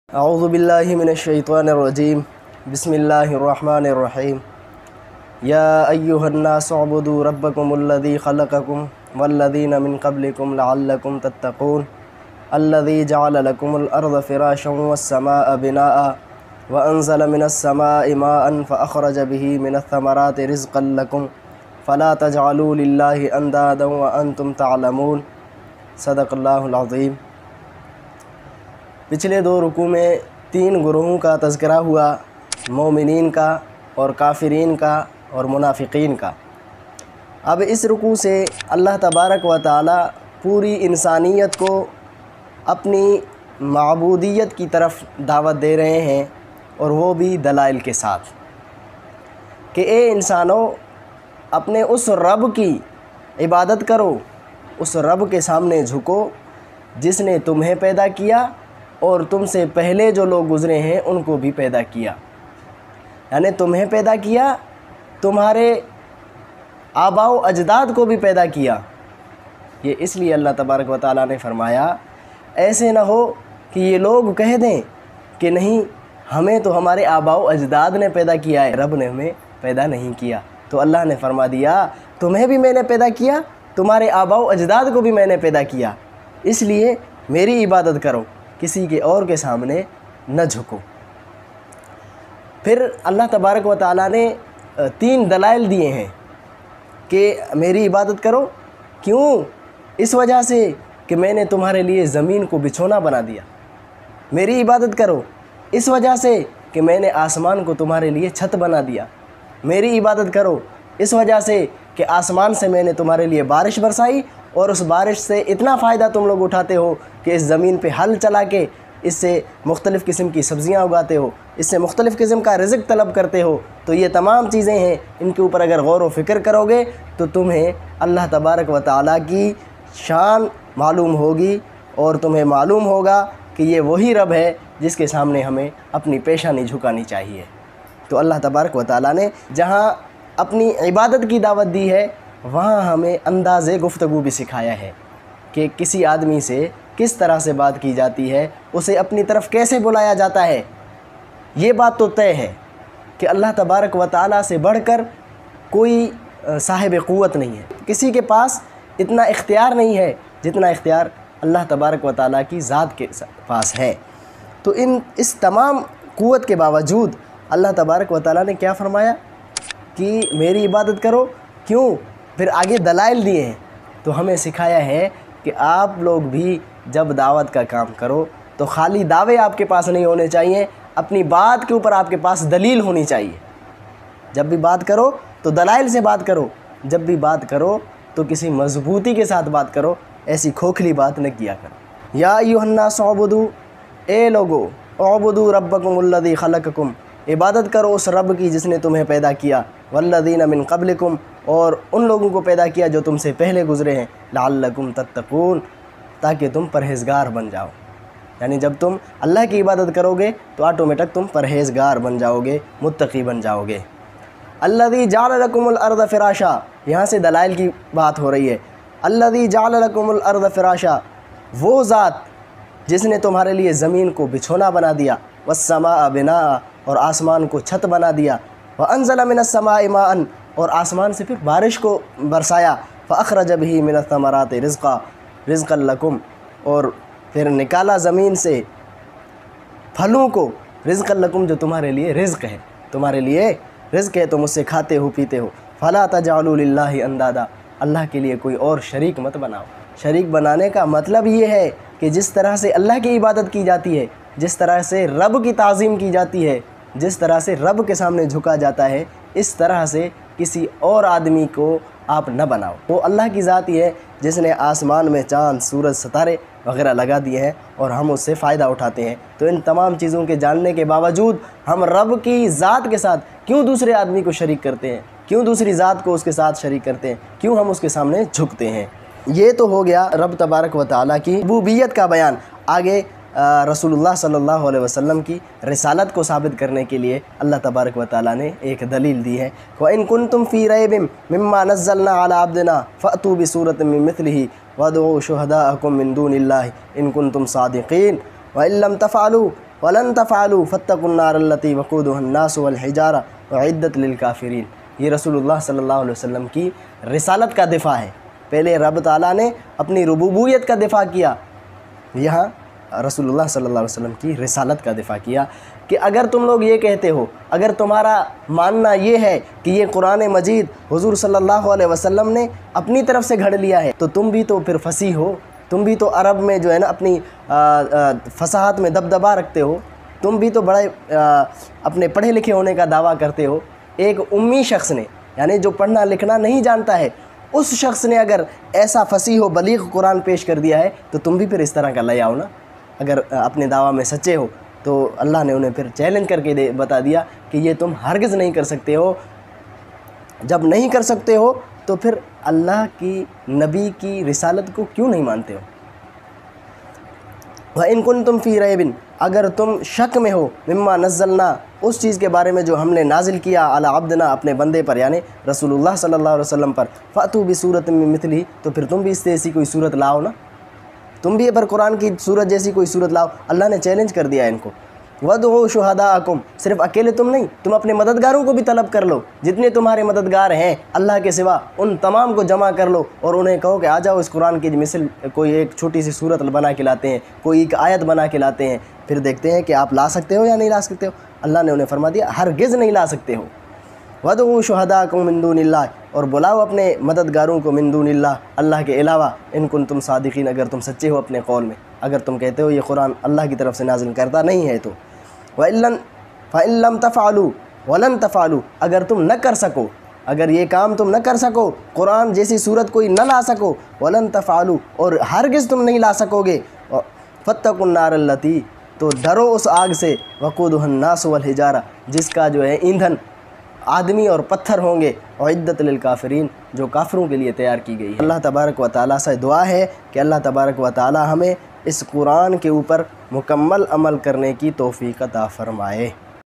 اعوذ باللہ من الشیطان الرجیم بسم اللہ الرحمن الرحیم یا ایہا الناس اعبدوا ربکم الذی خلقکم والذین من قبلکم لعلکم تتقون الذی جعل لکم الارض فراشا والسماء بناء وانزل من السماء ماء فاخرج به من الثمرات رزقا لکم فلا تجعلوا للہ اندادا وانتم تعلمون صدق اللہ العظیم۔ پچھلے دو رکوع میں تین گروہوں کا تذکرہ ہوا، مومنین کا اور کافرین کا اور منافقین کا۔ اب اس رکوع سے اللہ تبارک و تعالی پوری انسانیت کو اپنی معبودیت کی طرف دعوت دے رہے ہیں، اور وہ بھی دلائل کے ساتھ کہ اے انسانوں، اپنے اس رب کی عبادت کرو، اس رب کے سامنے جھکو جس نے تمہیں پیدا کیا اور تم سے پہلے جو لوگ گزرے ہیں ان کو بھی پیدا کیا۔ یعنی تمہیں پیدا کیا، تمہارے آباء و اجداد کو بھی پیدا کیا۔ یہ اس لیے اللہ تبارک و تعالیٰ نے فرمایا ایسے نہ ہو کہ یہ لوگ کہہ دیں کہ نہیں، ہمیں تو ہمارے آباء و اجداد نے پیدا کیا ہے، رب نے ہمیں پیدا نہیں کیا۔ تو اللہ نے فرما دیا تمہیں بھی میں نے پیدا کیا، تمہارے آباء و اجداد کو بھی میں نے پیدا کیا، اس لیے میری عبادت کرو، کسی کے اور کے سامنے نہ جھکو۔ پھر اللہ تبارک و تعالیٰ نے تین دلائل دیے ہیں کہ میری عبادت کرو۔ کیوں؟ اس وجہ سے کہ میں نے تمہارے لیے زمین کو بچھونا بنا دیا۔ میری عبادت کرو اس وجہ سے کہ میں نے آسمان کو تمہارے لیے چھت بنا دیا۔ میری عبادت کرو اس وجہ سے کہ آسمان سے میں نے تمہارے لیے بارش برسائی، اور اس بارش سے اتنا فائدہ تم لوگ اٹھاتے ہو کہ اس زمین پہ ہل چلا کے اس سے مختلف قسم کی سبزیاں اگاتے ہو، اس سے مختلف قسم کا رزق طلب کرتے ہو۔ تو یہ تمام چیزیں ہیں، ان کے اوپر اگر غور و فکر کرو گے تو تمہیں اللہ تبارک و تعالیٰ کی شان معلوم ہوگی، اور تمہیں معلوم ہوگا کہ یہ وہی رب ہے جس کے سامنے ہمیں اپنی پیشانی جھکانی چاہیے۔ تو اللہ تبارک و تعالیٰ نے جہاں اپنی عبادت کی دعوت دی ہے، وہاں ہمیں انداز گفتگو بھی سکھایا ہے کہ کسی آدمی سے کس طرح سے بات کی جاتی ہے، اسے اپنی طرف کیسے بلایا جاتا ہے۔ یہ بات تو طے ہے کہ اللہ تبارک و تعالیٰ سے بڑھ کر کوئی صاحب قوت نہیں ہے، کسی کے پاس اتنا اختیار نہیں ہے جتنا اختیار اللہ تبارک و تعالیٰ کی ذات کے پاس ہے۔ تو اس تمام قوت کے باوجود اللہ تبارک و تعالیٰ نے کیا فرمایا کہ میری عبادت کرو۔ کیوں؟ پھر آگے دلائل دیے ہیں۔ تو ہمیں سکھایا ہے کہ آپ لوگ بھی جب دعوت کا کام کرو تو خالی دعوے آپ کے پاس نہیں ہونے چاہیے، اپنی بات کے اوپر آپ کے پاس دلیل ہونی چاہیے۔ جب بھی بات کرو تو دلائل سے بات کرو، جب بھی بات کرو تو کسی مضبوطی کے ساتھ بات کرو، ایسی کھوکھلی بات نہ کیا کرو۔ یا ایھا الناس اعبدوا، اے لوگو، اعبدوا ربکم الذی خلقکم، عبادت کرو اس رب کی جس نے تمہیں پیدا کیا، والذین من قبلکم، اور ان لوگوں کو پیدا کیا جو تم سے پہلے گزرے ہیں، لعلکم تتقون، تاکہ تم پرہیزگار بن جاؤ۔ یعنی جب تم اللہ کی عبادت کرو گے تو آٹومیٹک تم پرہیزگار بن جاؤ گے، متقی بن جاؤ گے۔ الذی جعل لکم الارض فراشا، یہاں سے دلائل کی بات ہو رہی ہے۔ الذی جعل لکم الارض فراشا، وہ ذات جس نے تمہارے لیے زمین کو بچھونا بنا دیا، والسماء بناء، اور آسمان کو چھت بنا دیا، وانزل من السماء ماء، اور آسمان سے پھر بارش کو برسایا، فاخرج به من الثمرات رزقا لکم، اور پھر نکالا زمین سے پھلوں کو، رزقا لکم، جو تمہارے لیے رزق ہے، تمہارے لیے رزق ہے، تم اس سے کھاتے ہو پیتے ہو۔ فلا تجعلوا للہ اندادا، اللہ کے لیے کوئی اور شریک مت بناؤ۔ شریک بنانے کا مطلب یہ ہے کہ جس طرح سے اللہ کی عبادت کی جاتی ہے، جس طرح سے رب کی تعظیم کی جاتی ہے، جس طرح سے رب کے سامنے جھکا جاتا ہے، اس طرح سے کسی اور آدمی کو آپ نہ بناؤ۔ وہ اللہ کی ذات ہی ہے جس نے آسمان میں چاند، سورج، ستارے وغیرہ لگا دیے ہیں، اور ہم اس سے فائدہ اٹھاتے ہیں۔ تو ان تمام چیزوں کے جاننے کے باوجود ہم رب کی ذات کے ساتھ کیوں دوسرے آدمی کو شریک کرتے ہیں؟ کیوں دوسری ذات کو اس کے ساتھ شریک کرتے ہیں؟ کیوں ہم اس کے سامنے جھکتے ہیں؟ یہ تو ہو گیا رب تبارک و تعالیٰ کی ربوبیت کا بیان۔ آگے رسول اللہ صلی اللہ علیہ وسلم کی رسالت کو ثابت کرنے کے لیے اللہ تبارک و تعالیٰ نے ایک دلیل دی ہے، وَإِن كُنتُمْ فِي رَيْبٍ مِّمَّا نَزَّلْنَا عَلَىٰ عَبْدِنَا فَأْتُوا بِسُورَةٍ مِّن مِّثْلِهِ وَادْعُوا شُهَدَاءَكُم مِّن دُونِ اللَّهِ إِن كُنتُمْ صَادِقِينَ وَإِن لَّمْ تَفْعَلُوا وَلَن تَفْعَلُوا فَاتَّقُوا النَّارَ الَّتِي وَقُودُهَا النَّاسُ وَالْحِجَارَةُ وَأُعِدَّتْ لِلْكَافِرِينَ۔ یہ رسول اللہ صلی اللہ علیہ وسلم کی رسالت کا دفاع ہے۔ پہلے رب تعالیٰ نے اپنی ربوبیت کا دفاع کیا، یہاں رسول اللہ صلی اللہ علیہ وسلم کی رسالت کا دفاع کیا کہ اگر تم لوگ یہ کہتے ہو، اگر تمہارا ماننا یہ ہے کہ یہ قرآن مجید حضور صلی اللہ علیہ وسلم نے اپنی طرف سے گھڑ لیا ہے، تو تم بھی تو پھر فصیح ہو، تم بھی تو عرب میں جو ہے نا اپنی فصاحت میں دبدبا رکھتے ہو، تم بھی تو بڑے اپنے پڑھے لکھے ہونے کا دعویٰ کرتے ہو۔ ایک امی شخص نے، یعنی جو پڑھنا لکھنا نہیں جانتا ہے، اس شخص نے اگر ایسا فصیح و بلیغ قرآن پیش کر دیا ہے تو تم بھی پھر اس طرح کا لے آؤ نا۔ اگر اپنے دعویٰ میں سچے ہو تو اللہ نے انہیں پھر چیلنج کر کے بتا دیا کہ یہ تم ہرگز نہیں کر سکتے ہو۔ جب نہیں کر سکتے ہو تو پھر اللہ کی نبی کی رسالت کو کیوں نہیں مانتے ہو؟ وَإِن كُنتُمْ فِي رَيْبٍ، اگر تم شک میں ہو، مما نزلنا، اس چیز کے بارے میں جو ہم نے نازل کیا علی عبدنا، اپنے بندے پر یعنی رسول اللہ صلی اللہ علیہ وسلم پر، فَأْتُوا بِسُورَةٍ مِّن مِّثْلِهِ، تو پھر تم بھی اس سے ایسی کوئی صورت لاؤ نا، تم بھی پر قرآن کی صورت جیسی کوئی صورت لاؤ۔ اللہ نے چیلنج کر دیا ان کو۔ وَادْعُوا شُهَدَاءَكُمْ، صرف اکیلے تم نہیں، تم اپنے مددگاروں کو بھی طلب کر لو، جتنے تمہارے مددگار ہیں اللہ کے سوا ان تمام کو جمع کر لو اور انہیں کہو کہ آ جاؤ اس قرآن کی مثل کوئی ایک چھوٹی سی صورت بنا کے لاتے ہیں، کوئی ایک آیت بنا کے لاتے ہیں، پھر دیکھتے ہیں کہ آپ لا سکتے ہو یا نہیں لا سکتے ہو۔ اللہ نے انہیں فرما دیا ہرگز نہیں لا سکتے ہو۔ وَادْعُوا شُهَدَاءَكُم مِّن دُونِ اللَّهِ، اور بلاؤ اپنے مددگاروں کو من دون اللہ، اللہ کے علاوہ، ان کنتم صادقین، اگر تم سچے ہو اپنے قول میں، اگر تم کہتے ہو یہ قرآن اللہ کی طرف سے نازل کرتا نہیں ہے تو۔ فَإِن لَّمْ تَفْعَلُوا وَلَن تَفْعَلُوا، اگر تم نہ کر سکو، اگر یہ کام تم نہ کر سکو، قرآن جیسی صورت کوئی نہ لا سکو، وَلَن تَفْعَلُوا، اور ہرگز تم نہیں لا سکو گے، فَاتَّقُوا النَّارَ الَّتِي، تو ڈرو اس آگ سے، وَقُودُهَا النَّاسُ وَالْحِجَارَةُ، جس کا جو ہے ایندھن آدمی اور پتھر ہوں گے، اعدت للکافرین، جو کافروں کے لیے تیار کی گئی ہے۔ اللہ تبارک و تعالیٰ سے دعا ہے کہ اللہ تبارک و تعالیٰ ہمیں اس قرآن کے اوپر مکمل عمل کرنے کی توفیق عطا فرمائے۔